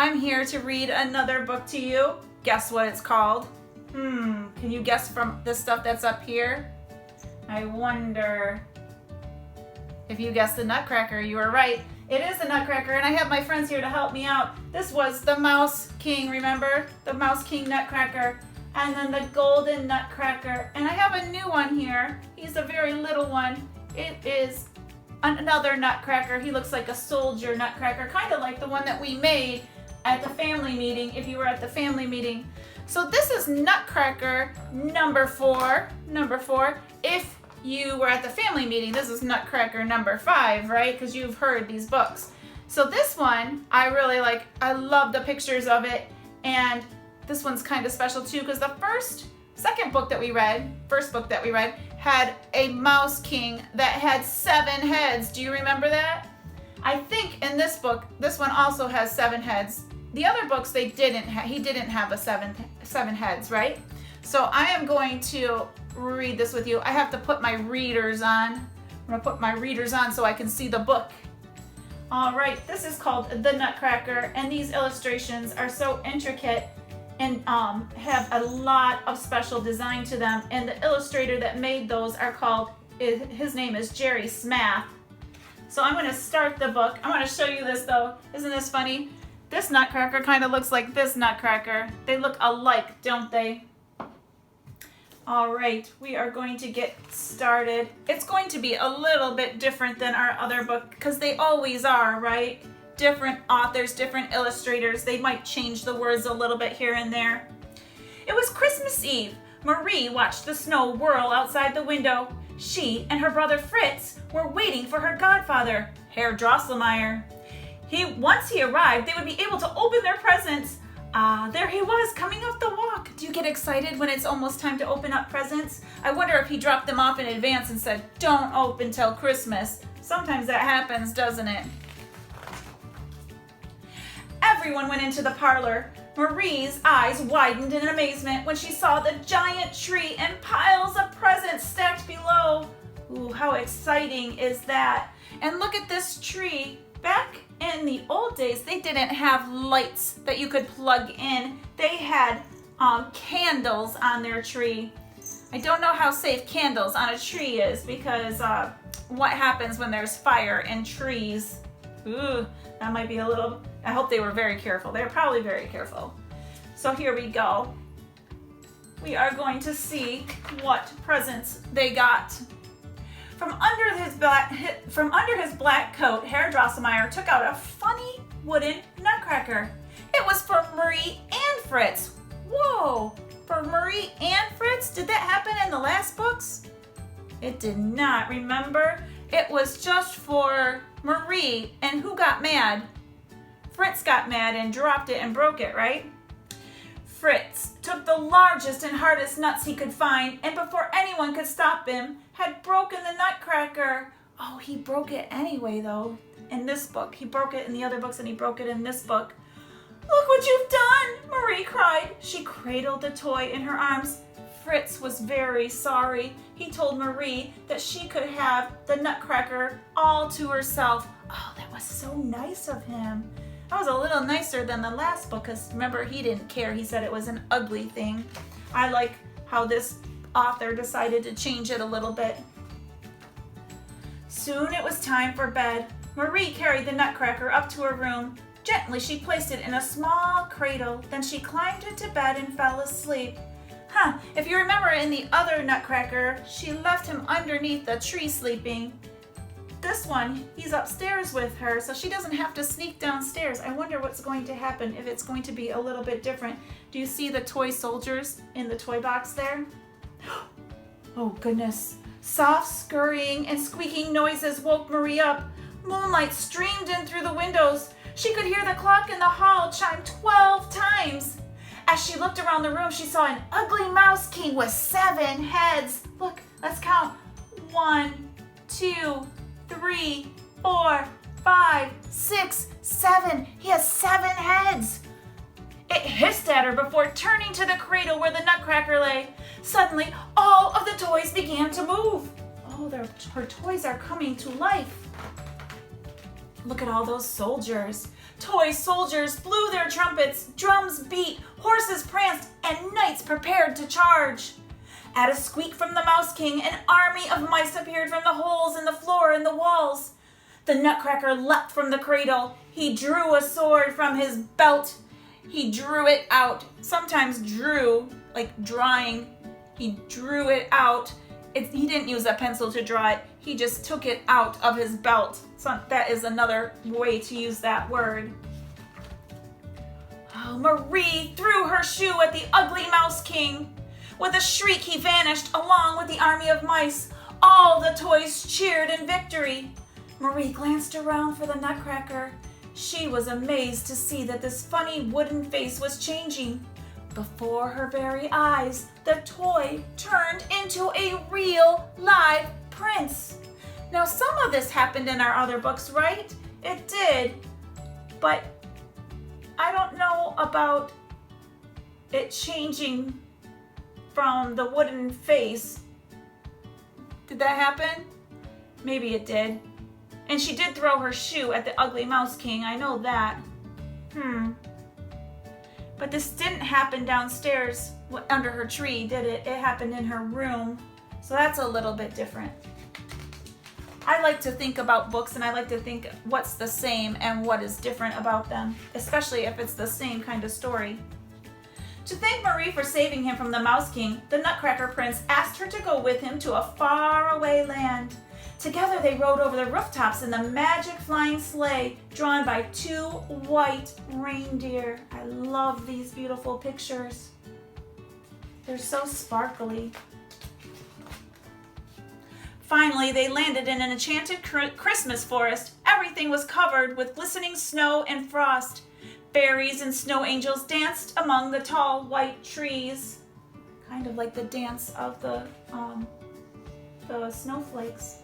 I'm here to read another book to you. Guess what it's called? Can you guess from the stuff that's up here? I wonder if you guessed the Nutcracker. You were right. It is the Nutcracker, and I have my friends here to help me out. This was the Mouse King, remember? The Mouse King Nutcracker. And then the Golden Nutcracker. And I have a new one here. He's a very little one. It is another Nutcracker. He looks like a soldier Nutcracker, kind of like the one that we made at the family meeting, if you were at the family meeting. So this is Nutcracker number 4. If you were at the family meeting, this is Nutcracker number 5, right? Because you've heard these books. So this one, I really like. I love the pictures of it. And this one's kind of special too, because the first book that we read had a Mouse King that had 7 heads. Do you remember that? I think in this book, this one also has 7 heads. The other books, he didn't have a seven heads, right? So I am going to read this with you. I have to put my readers on. I'm gonna put my readers on so I can see the book. All right, this is called The Nutcracker, and these illustrations are so intricate and have a lot of special design to them. And the illustrator that made those his name is Jerry Smath. So I'm gonna start the book. I wanna show you this though. Isn't this funny? This Nutcracker kind of looks like this Nutcracker. They look alike, don't they? All right, we are going to get started. It's going to be a little bit different than our other book, because they always are, right? Different authors, different illustrators. They might change the words a little bit here and there. It was Christmas Eve. Marie watched the snow whirl outside the window. She and her brother Fritz were waiting for her godfather, Herr Drosselmeyer. Once he arrived, they would be able to open their presents. There he was, coming up the walk. Do you get excited when it's almost time to open up presents? I wonder if he dropped them off in advance and said, "Don't open till Christmas." Sometimes that happens, doesn't it? Everyone went into the parlor. Marie's eyes widened in amazement when she saw the giant tree and piles of presents stacked below. Ooh, how exciting is that? And look at this tree. Back in the old days, they didn't have lights that you could plug in. They had candles on their tree. I don't know how safe candles on a tree is, because what happens when there's fire in trees? Ooh, that might be a little... I hope they were very careful. They're probably very careful. So here we go. We are going to see what presents they got. From under his black coat, Herr Drosselmeyer took out a funny wooden Nutcracker. It was for Marie and Fritz. Whoa! For Marie and Fritz? Did that happen in the last books? It did not, remember? It was just for Marie, and who got mad? Fritz got mad and dropped it and broke it, right? Fritz took the largest and hardest nuts he could find, and before anyone could stop him, had broken the Nutcracker. Oh, he broke it anyway, though, in this book. He broke it in the other books, and he broke it in this book. "Look what you've done!" Marie cried. She cradled the toy in her arms. Fritz was very sorry. He told Marie that she could have the Nutcracker all to herself. Oh, that was so nice of him. That was a little nicer than the last book, because remember, he didn't care. He said it was an ugly thing. I like how this author decided to change it a little bit. Soon it was time for bed. Marie carried the Nutcracker up to her room. Gently, she placed it in a small cradle. Then she climbed into bed and fell asleep. If you remember in the other Nutcracker, she left him underneath the tree sleeping. This one, he's upstairs with her, so she doesn't have to sneak downstairs. I wonder what's going to happen, if it's going to be a little bit different. Do you see the toy soldiers in the toy box there? Oh goodness. Soft scurrying and squeaking noises woke Marie up. Moonlight streamed in through the windows. She could hear the clock in the hall chime 12 times. As she looked around the room, she saw an ugly Mouse King with 7 heads. Look, let's count. 1, 2, 3, 4, 5, 6, 7. He has 7 heads. It hissed at her before turning to the cradle where the Nutcracker lay. Suddenly, all of the toys began to move. Oh, her toys are coming to life. Look at all those soldiers. Toy soldiers blew their trumpets, drums beat, horses pranced, and knights prepared to charge. At a squeak from the Mouse King, an army of mice appeared from the holes in the floor and the walls. The Nutcracker leapt from the cradle. He drew a sword from his belt. He drew it out. Sometimes drew, like drawing. He drew it out. He didn't use a pencil to draw it. He just took it out of his belt. So that is another way to use that word. Oh, Marie threw her shoe at the ugly Mouse King. With a shriek, he vanished along with the army of mice. All the toys cheered in victory. Marie glanced around for the Nutcracker. She was amazed to see that this funny wooden face was changing. Before her very eyes, the toy turned into a real live prince. Now, some of this happened in our other books, right? It did, but I don't know about it changing from the wooden face. Did that happen? Maybe it did. And she did throw her shoe at the ugly Mouse King, I know that. But this didn't happen downstairs under her tree, did it? It happened in her room. So that's a little bit different. I like to think about books and I like to think what's the same and what is different about them, especially if it's the same kind of story. To thank Marie for saving him from the Mouse King, the Nutcracker Prince asked her to go with him to a faraway land. Together they rode over the rooftops in the magic flying sleigh drawn by 2 white reindeer. I love these beautiful pictures. They're so sparkly. Finally, they landed in an enchanted Christmas forest. Everything was covered with glistening snow and frost. Fairies and snow angels danced among the tall white trees. Kind of like the dance of the snowflakes.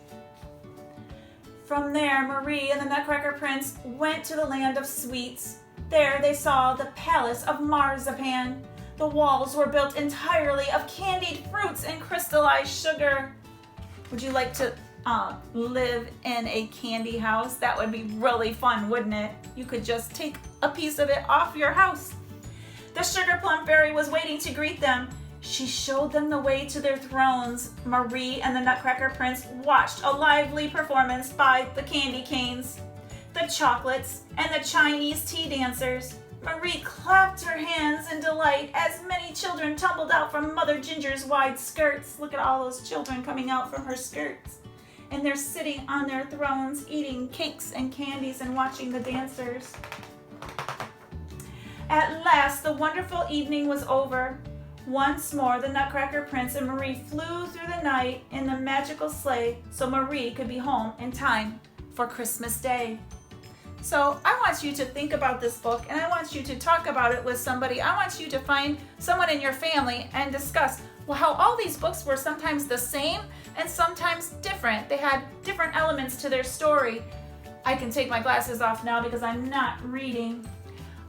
From there, Marie and the Nutcracker Prince went to the land of sweets. There they saw the palace of marzipan. The walls were built entirely of candied fruits and crystallized sugar. Would you like to live in a candy house? That would be really fun, wouldn't it? You could just take a piece of it off your house. The Sugar Plum Fairy was waiting to greet them. She showed them the way to their thrones. Marie and the Nutcracker Prince watched a lively performance by the candy canes, the chocolates, and the Chinese tea dancers. Marie clapped her hands in delight as many children tumbled out from Mother Ginger's wide skirts. Look at all those children coming out from her skirts. And they're sitting on their thrones eating cakes and candies and watching the dancers. At last, the wonderful evening was over. Once more, the Nutcracker Prince and Marie flew through the night in the magical sleigh so Marie could be home in time for Christmas Day. So I want you to think about this book and I want you to talk about it with somebody. I want you to find someone in your family and discuss how all these books were sometimes the same and sometimes different. They had different elements to their story. I can take my glasses off now because I'm not reading.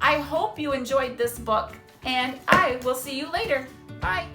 I hope you enjoyed this book and I will see you later. Bye.